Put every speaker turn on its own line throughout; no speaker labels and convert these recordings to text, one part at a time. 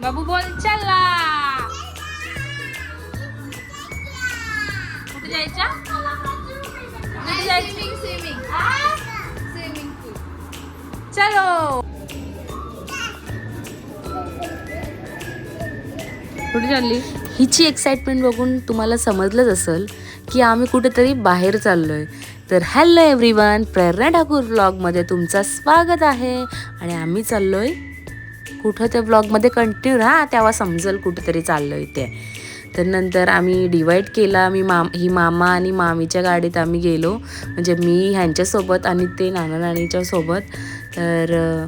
बाबू बोल चला. कुठे जायचं? कुठे जायचं? स्विमिंग पूल. चलो. कुठे चालली?
हिची एक्साइटमेंट बघून तुम्हाला समजलंच असेल की आम्ही कुठेतरी बाहेर चाललोय. तर हॅलो एव्हरीवन, प्रेरणा ठाकूर व्लॉगमध्ये तुमचं स्वागत आहे. आणि आम्ही चाललोय कुठं, त्या व्लॉगमध्ये कंटिन्यू राहा, तेव्हा समजेल कुठेतरी चाललोय ते. तर नंतर आम्ही डिवाईड केला. ही मामा आणि मामीच्या गाडीत आम्ही गेलो, म्हणजे मी ह्यांच्यासोबत आणि ते नाना नानीच्या सोबत. तर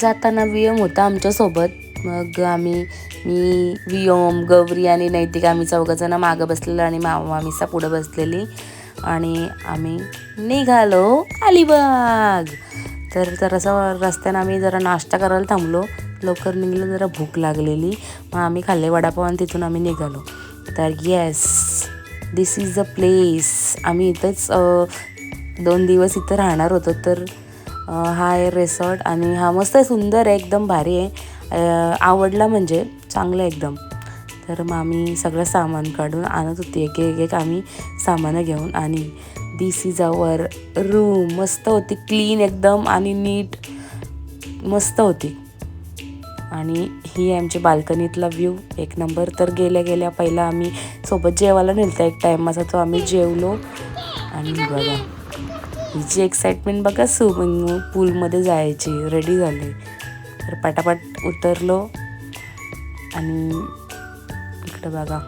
जाताना वियम होता आमच्यासोबत. मग मी वियोम, गौरी आणि नैतिक आम्ही चौघंजणं मागं बसलेलो आणि मामा मामीसा पुढं बसलेली. आणि आम्ही निघालो अलिबाग. तर जरासं रस्त्यानं आम्ही जरा नाश्ता करायला थांबलो. लवकर निघलो, जरा भूक लागलेली. मग आम्ही खाल्ले वडापाव आणि तिथून आम्ही निघालो. तर yes, this is the place. आम्ही इथंच 2 दिवस इथं राहणार होतो. तर हा आहे रिसॉर्ट आणि हा मस्त आहे, सुंदर आहे, एकदम भारी आहे. आवडला, म्हणजे चांगलं एकदम. तर मग आम्ही सगळं सामान काढून आणत होती, एक आम्ही सामानं घेऊन. आणि दिस इज आवर रूम. मस्त होती, क्लीन एकदम आणि नीट, मस्त होती. आणि ही आहे आमची बाल्कनीतला व्ह्यू, एक नंबर. तर गेल्या पहिला आम्ही सोबत जेवायला नेलता एक टाईमाचा, तो आम्ही जेवलो. आणि बघा हिची एक्साइटमेंट बघा, स्विमिंग पूलमध्ये जायची रेडी झाली. तर पटापट उतरलो. आणि इकडं बघा,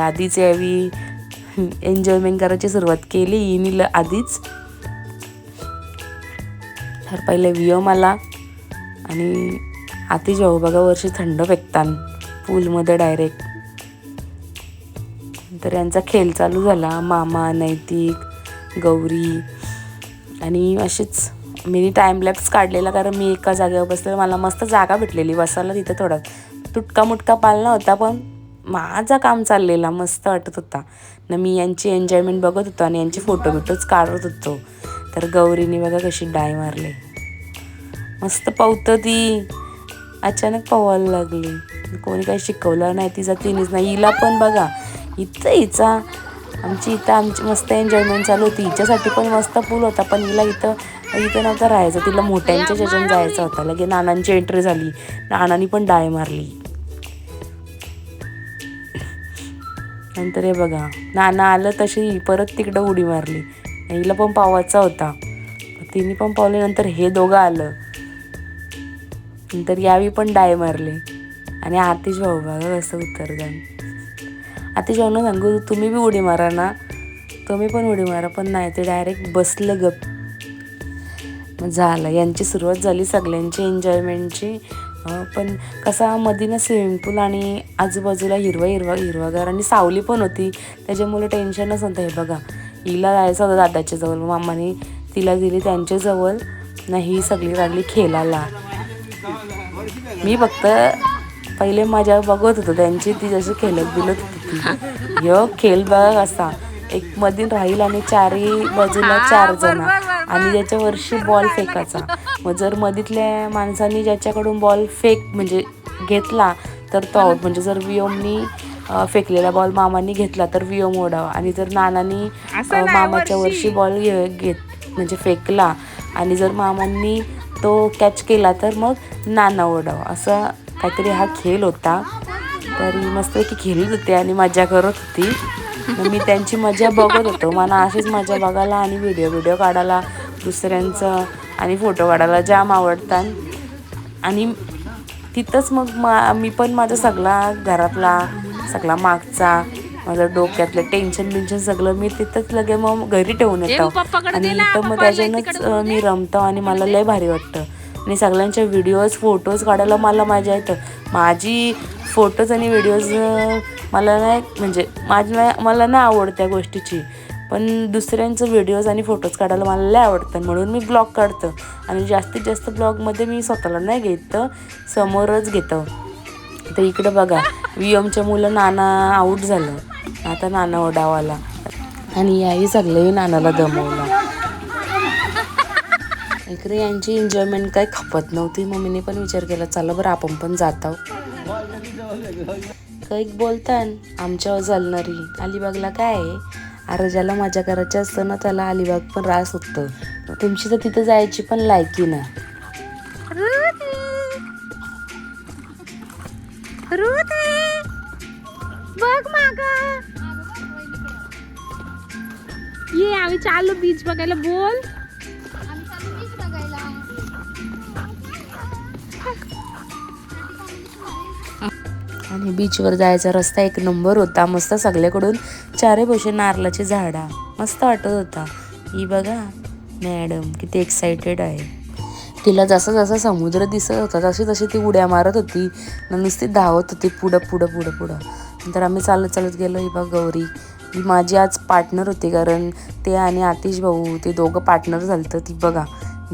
आधीच यावी एन्जॉयमेंट करायची सुरुवात केली हिनी आधीच. तर पहिले वियम आला आणि आती जाऊ बघा, वर्षी थंड फेकतान पूलमध्ये डायरेक्ट. तर यांचा खेळ चालू झाला, मामा, नैतिक, गौरी. आणि अशीच मी टाईमलॅप्स काढलेला, कारण मी एका जागेवर बसले, मला मस्त जागा भेटलेली बसायला. तिथं थोडा तुटका मुटका पालना होता, पण माझं काम चाललेला, मस्त वाटत होता ना. मी यांची एन्जॉयमेंट बघत होतो आणि यांचे फोटोच काढत होतो. तर गौरीने बघा कशी डाय मारली, मस्त पावतं ती. अचानक पावायला लागली, कोणी काही शिकवलं नाही, तिनेच नाही. हिला पण बघा, हिचा आमची मस्त एन्जॉयमेंट चालू होती. हिच्यासाठी पण मस्त पूल होता, पण हिला इथं नव्हतं राहायचं, तिला मोठ्यांच्या ज्याच्यानं जायचं होता. लगे नानांची एंट्री झाली, नानांनी पण डाय मारली. नंतर हे बघा, नाना आलं तशी परत तिकडं उडी मारली. हिला पण पावायचा होता, तिने पण पावले. नंतर हे दोघं आलं, नंतर यावी पण डाय मारले. आणि आतिश भाऊ बघा कसं उतरगण. आतिश भाऊनं सांगू, तुम्ही बी उडी मारा ना, तुम्ही पण उडी मारा. पण नाही, ते डायरेक्ट बसलं गप. मग झालं, यांची सुरुवात झाली सगळ्यांची एन्जॉयमेंटची. पण कसा मधीनं स्विमिंग पूल आणि आजूबाजूला हिरवागार आणि सावली पण होती, त्याच्यामुळे टेन्शनच नव्हतं. हे बघा, हिला जायचं होतं दादाच्या जवळ, मामाने तिला दिली त्यांच्याजवळ. नाही, ही सगळी लागली खेळायला. मी फक्त पहिले माझ्या बघत होतो त्यांची, ती जशी खेळत बिलत होती ती. खेळ बघा कसा, एक मधीन राहील आणि चारही बाजूला 4 जण आणि ज्याच्या वर्षी बॉल फेकायचा. मग जर मधीतल्या माणसांनी ज्याच्याकडून बॉल म्हणजे घेतला तर तो आऊट. म्हणजे जर वियोमनी फेकलेला बॉल मामांनी घेतला तर वियोम ओढावा. आणि जर नानांनी मामाच्या वर्षी बॉल म्हणजे फेकला आणि जर मामांनी तो कॅच केला तर मग नाना ओढावा. असं काहीतरी हा खेळ होता. तरी मस्तपैकी खेळत होते आणि मजा करत होती. मग मी त्यांची मजा बघत होतो. मला अशीच मजा बघायला आणि व्हिडिओ काढायला दुसऱ्यांचं आणि फोटो काढायला जाम आवडतात. आणि तिथंच मग मी पण माझा सगळा घरातला सगळा मागचा माझं डोक्यातलं टेन्शन सगळं मी तिथंच लगे मग घरी ठेवून येतो. आणि इथं मग त्याच्यानंच मी रमतो आणि मला लय भारी वाटतं. आणि सगळ्यांच्या फोटोज काढायला मला मजा येतं. माझी फोटोज आणि व्हिडिओज मला नाही, म्हणजे मला नाही आवडत त्या गोष्टीची. पण दुसऱ्यांचं व्हिडिओज आणि फोटोज काढायला मला लय आवडतं, म्हणून मी ब्लॉग काढतं. आणि जास्तीत जास्त ब्लॉगमध्ये मी स्वतःला नाही घेतं, समोरच घेतं. तर इकडं बघा, वियमच्या मुलं नाना आऊट झालं, आता नाना ओढावाला. आणि याही सगळेही नानाला दमवला. इकडे यांची एन्जॉयमेंट काही खपत नव्हती. मम्मीने पण विचार केला, चला बरं आपण पण जात आहोत. कैक बोलतान आमच्यावर चालणारी अलिबागला काय आहे. अरे ज्याला मजा करायची असतं ना त्याला अलिबाग पण रास होतं. तुमची तर तिथं जायची पण लायकी ना.
बघ माग ये आम्ही चालू बीच बघायला. बोल
आणि बीचवर जायचा रस्ता एक नंबर होता. मस्त सगळ्याकडून चारे बोशे नारळाची झाडा मस्त वाटत होता. ही बघा मॅडम किती एक्साइटेड आहे. तिला जसं जसं समुद्र दिसत होता तशी तशी ती उड्या मारत होती. नुसती धावत होती पुढं पुढं पुढं पुढं. नंतर आम्ही चालत चालत गेलो. ही बघ गौरी ही माझी आज पार्टनर होती, कारण ते आणि आतिश भाऊ ते दोघं पार्टनर झालं. ती बघा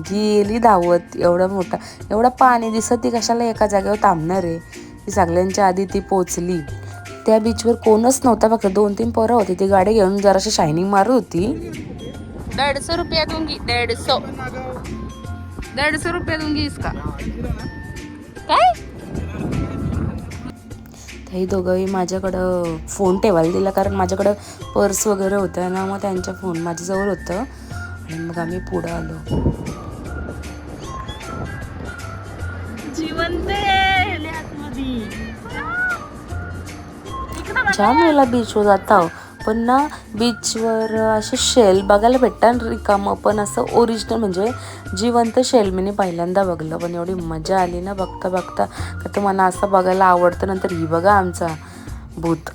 गेली धावत. एवढा पाणी दिसत ती कशाला एका जागेवर थांबणार आहे. ती सगळ्यांच्या आधी ती पोचली. त्या बीचवर कोणच नव्हता, फक्त 2-3 पोरं होती. ती गाडी घेऊन जराशी शायनिंग मारत होती.
150 रुपया दूंगी. 150 रुपया दूंगी इसका. काय
त्याही दोघंही माझ्याकडं फोन ठेवायला दिला, कारण माझ्याकडं पर्स वगैरे होत्या ना. मग त्यांच्या फोन माझ्याजवळ होतं आणि मग आम्ही पुढं आलो.
जिवंत
जाम वेळेला बीचवर जाता, पण ना बीचवर असे शेल बघायला भेटतात रिकामं, पण असं ओरिजिनल म्हणजे जिवंत शेल मी पहिल्यांदा बघलं. पण एवढी मजा आली ना बघता बघता, का तर मला असं बघायला आवडतं. नंतर ही बघा आमचा भूत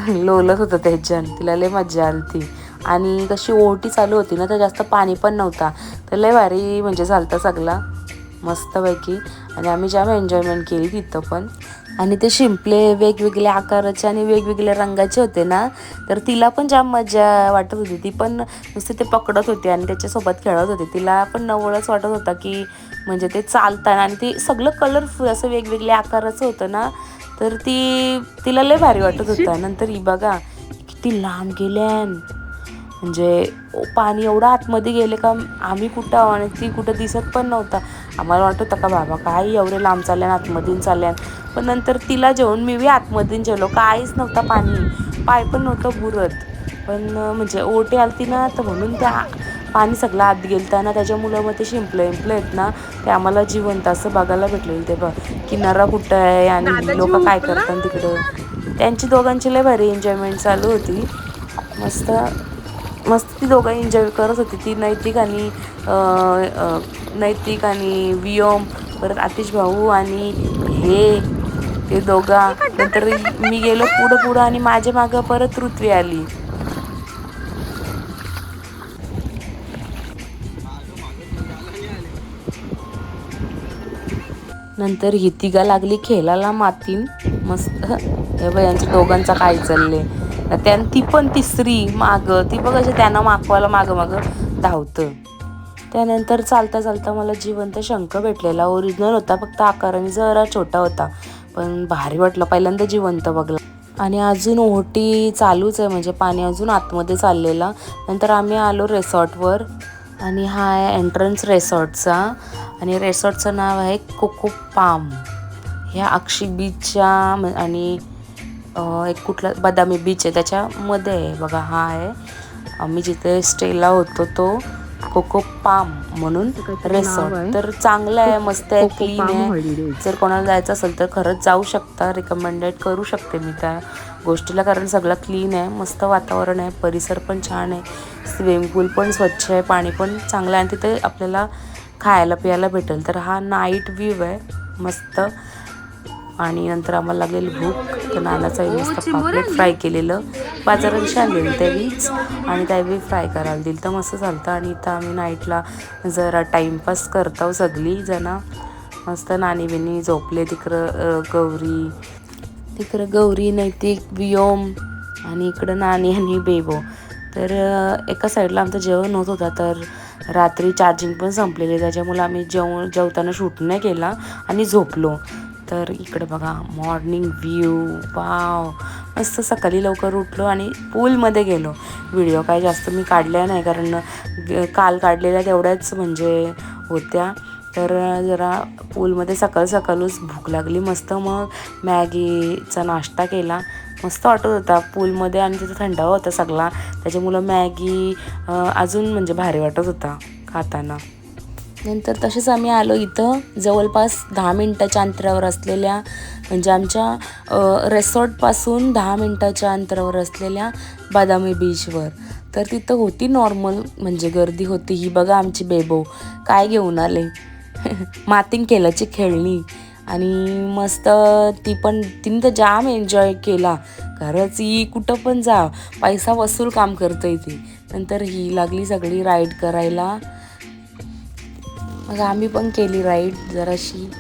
लोलत होतं त्याच्यान, तिला लय मजा आली ती. आणि कशी ओहोटी चालू होती ना तर जास्त पाणी पण नव्हता, तर लय भारी म्हणजे चालतं सगळा मस्तपैकी. आणि आम्ही जाम एन्जॉयमेंट केली तिथं पण. आणि ते शिंपले वेगवेगळ्या आकाराचे आणि वेगवेगळ्या रंगाचे होते ना, तर तिला पण जाम मजा वाटत होती. ती पण नुसते ते पकडत होती आणि त्याच्यासोबत खेळत होती. तिला पण नवळच वाटत होता की म्हणजे ते चालताना, आणि ते सगळं कलरफुल असं वेगवेगळ्या आकाराचं होतं ना, तर तिला लय भारी वाटत होतं. नंतर ही बघा किती लांब गेल्यान, म्हणजे पाणी एवढं आतमध्ये गेले का आम्ही कुठं आणि ती कुठं दिसत पण नव्हता. आम्हाला वाटत होतं का बाबा काय एवढे लांब चालल्यान आतमधून चालल्यान. पण नंतर तिला जेवून मी आतमधून जेवलो, काहीच नव्हता पाणी, पाय पण नव्हतं बुरत. पण म्हणजे ओटी आलती ना, तर म्हणून त्या पाणी सगळं आत गेलतं ना, त्याच्यामुळं मग ते शिंपले आहेत ना ते आम्हाला जिवंत असं बघायला भेटलेलं. ते बघ किनारा कुठं आहे आणि लोक काय करतात तिकडं. त्यांची दोघांची लय भारी एन्जॉयमेंट चालू होती. मस्त ती दोघं एन्जॉय करत होती. ती नैतिक आणि वियोम, परत आतिश भाऊ आणि ते दोघा. नंतर मी गेलो पुढं आणि माझ्या मागं परत पृथ्वी आली. नंतर ही तिघा लागली खेळायला मातीन मस्त. हे बघ यांच्या दोघांचा काय चालले. त्यानं ती पण तिसरी मागं, ती बघ अशी त्यांना मागवायला मागं धावतं. त्यानंतर चालता चालता मला जिवंत शंख भेटलेला. ओरिजिनल होता, फक्त आकाराने जरा छोटा होता, पण भारी वाटलं पहिल्यांदा जिवंत बघला. आणि अजून ओहोटी चालूच आहे, म्हणजे पाणी अजून आतमध्ये चाललेला. नंतर आम्ही आलो रिसॉर्टवर, आणि हा आहे एंट्रन्स रिसॉर्टचा. आणि रिसॉर्टचं नाव आहे कोको पाम. ह्या अक्षी बीचच्या आणि एक कुठला बदामी बीच आहे त्याच्यामध्ये आहे बघा. हा आहे आम्ही जिथे स्टेला होतो तो कोको पाम म्हणून रिसॉर्ट. तर चांगलं आहे, मस्त आहे, क्लीन आहे. जर कोणाला जायचं असेल तर खरंच जाऊ शकता. रिकमेंडेड करू शकते मी त्या गोष्टीला, कारण सगळं क्लीन आहे, मस्त वातावरण आहे, परिसर पण छान आहे, स्विमिंग पूल पण स्वच्छ आहे, पाणी पण चांगलं आहे, आणि तिथे आपल्याला खायला प्यायला भेटेल. तर हा नाईट व्ह्यू आहे मस्त. आणि नंतर आम्हाला लागलेली भूक, तर नानाचाही मस्त पापलेट फ्राय केलेलं बाजारात आणलेलं त्यावेळीच, आणि त्यावेळी फ्राय करायला दिलं तर मस्त चालतं. आणि इथं आम्ही नाईटला जरा टाईमपास करतो सगळी जणं. मस्त नानी बिनी झोपले तिकडं गौरी नैतिक वियोम, आणि इकडं नानी आणि बेबो. तर एका साईडला आमचं जेवण होत होता, तर रात्री चार्जिंग पण संपलेली, त्याच्यामुळे आम्ही जेवताना शूट नाही केला आणि झोपलो. तर इकडे बघा मॉर्निंग व्ह्यू, वाव मस्त. सकाळी लवकर उठलो आणि पूलमध्ये गेलो. व्हिडिओ काय जास्त मी काढल्या नाही, कारण काल काढलेल्या तेवढ्याच म्हणजे होत्या. तर जरा पूलमध्ये सकाळच भूक लागली मस्त, मग मॅगीचा नाश्ता केला. मस्त वाटत होता पूलमध्ये आणि तिथं थंडावा होता सगळा, त्याच्यामुळं मॅगी अजून म्हणजे भारी वाटत होता खाताना. नंतर तसेच आम्ही आलो इथं जवळपास 10 मिनटाच्या अंतरावर असलेल्या, म्हणजे आमच्या रेसॉर्टपासून 10 मिनटाच्या अंतरावर असलेल्या बदामी बीचवर. तर तिथं होती नॉर्मल म्हणजे गर्दी होती. ही बघा आमची बेबो काय घेऊन आले मातीन खेळाची खेळणी, आणि मस्त तिने तर जाम एन्जॉय केला. खरंच ही कुठं पण जा पैसा वसूल काम करतोय ती. नंतर ही लागली सगळी राईड करायला, मग आम्ही पण केली राईड जराशी.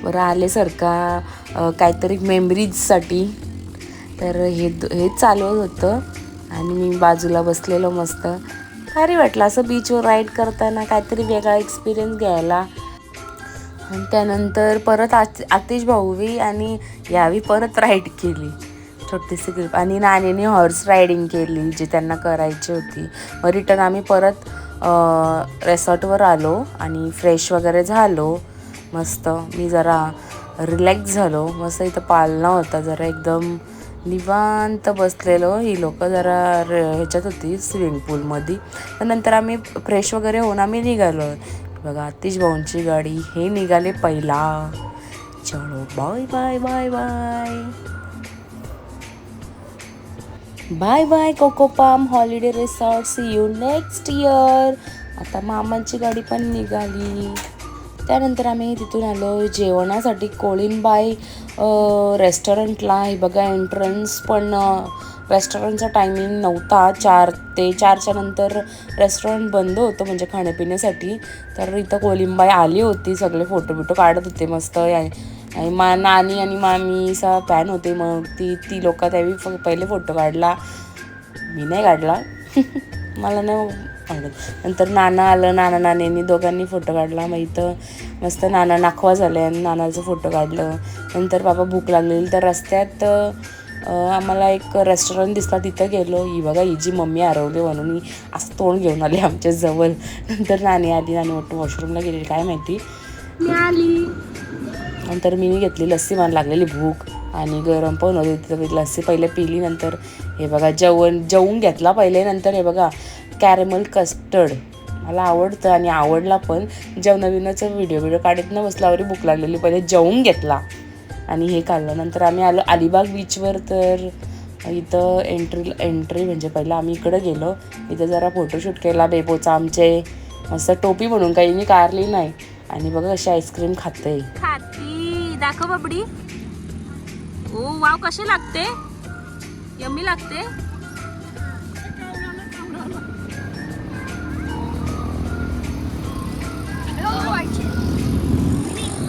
बरं आल्यासारखा काहीतरी मेमरीजसाठी. तर हेच चालू होतं आणि मी बाजूला बसलेलो मस्त. भारी वाटलं असं बीचवर राईड करताना, काहीतरी वेगळा एक्सपिरियन्स घ्यायला. आणि त्यानंतर परत आतिश भाऊवी आणि यावी परत राईड केली छोटीशी ग्रुप, आणि नानीने हॉर्स रायडिंग केली जी त्यांना करायची होती. मग रिटर्न आम्ही परत रेसॉर्टवर आलो आणि फ्रेश वगैरे झालो मस्त. मी जरा रिलॅक्स झालो मस्त. इथं पाळणा होता, जरा एकदम निवांत बसलेलो. ही लोक जरा ह्याच्यात होती स्विमिंग पूलमध्ये. नंतर आम्ही फ्रेश वगैरे होऊन आम्ही निघालो. बघा आतिश भाऊंची गाडी, हे निघाले पहिला. चलो bye bye bye bye bye bye Cocopalm holiday resort, see you next year. आता मामांची गाडी पण निघाली. त्यानंतर आम्ही तिथून आलो जेवणासाठी कोळींबाई रेस्टॉरंटला. हे बघा एंट्रन्स पण, रेस्टॉरंटचा टायमिंग नव्हता 4 ते 4च्या नंतर रेस्टॉरंट बंद होतं म्हणजे खाण्यापिण्यासाठी. तर इथं कोळींबाई आली होती, सगळे फोटो बिटो काढत होते मस्त. आणि नानी आणि मामीचा फॅन होते, मग ती लोक त्यावेळी पहिले फोटो काढला. मी नाही काढला मला नाही आवडत. नंतर नाना आलं, नानींनी दोघांनी फोटो काढला. मग इथं मस्त नाना नाखवा झाले आणि नानाचं फोटो काढलं. नंतर बाबा भूक लागलेली तर रस्त्यात आम्हाला एक रेस्टॉरंट दिसला, तिथं गेलो. ही बघा ही जी मम्मी हरवली म्हणून ही असं तोंड घेऊन आली आमच्या जवळ. नंतर नानी आली, नानी वाटतं वॉशरूमला गेलेली काय माहिती, आली. नंतर मी घेतली लस्सी, मला लागलेली भूक आणि गरम पण होते, तिथं लस्सी पहिले पिली. नंतर हे बघा जेवून घेतला पहिले. नंतर हे बघा कॅरेमल कस्टर्ड मला आवडतं आणि आवडला पण. जेवणाविनाचं व्हिडिओ काढत न बसल्यावरही भूक लागलेली, पहिले जेवून घेतला आणि हे काढलं. नंतर आम्ही आलो अलिबाग बीचवर. तर इथं एंट्री म्हणजे पहिलं आम्ही इकडं गेलो, इथं जरा फोटोशूट केला बेबोचा. आमचे मस्त टोपी म्हणून काही मी काढली नाही. आणि बघा अशी आईस्क्रीम खाते,
दाखव बाबडी. ओ वाव कशी लागते, यम्मी लागते.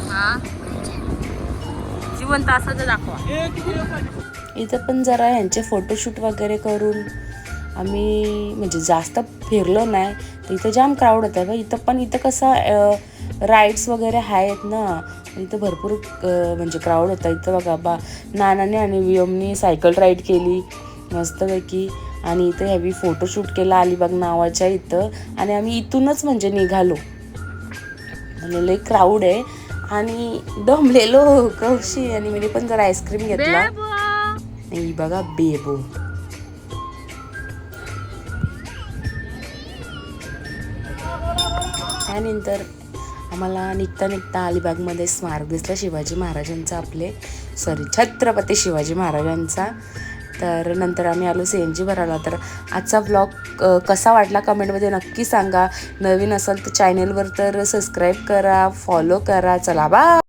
हा जिवंत असं तर दाखवा.
इथं पण जरा ह्यांचे फोटोशूट वगैरे करून आम्ही म्हणजे जास्त फिरलो नाही. तर इथं जाम क्राऊड होता बा इथं. पण इथं कसं राईड्स वगैरे आहेत ना, इथं भरपूर म्हणजे क्राऊड होता. इथं बघा नानाने आणि वियमनी सायकल राईड केली मस्तपैकी. आणि इथं हॅवी फोटोशूट केला अलिबाग नावाच्या इथं. आणि आम्ही इथूनच म्हणजे निघालो, लय क्राऊड आहे आणि दमलेलो कौशी. आणि मी पण जरा आईस्क्रीम घेतला. आणि बघा बेबो. त्यानंतर आम्हाला निघता अलिबागमध्ये स्मारक दिसला शिवाजी महाराजांचा, छत्रपती शिवाजी महाराजांचा. तर नंतर आम्ही आलो CNG भरायला. तर आजचा व्लॉग कसा वाटला कमेंटमध्ये नक्की सांगा. नवीन असाल तर चॅनलवर तर सबस्क्राईब करा, फॉलो करा. चला बाय.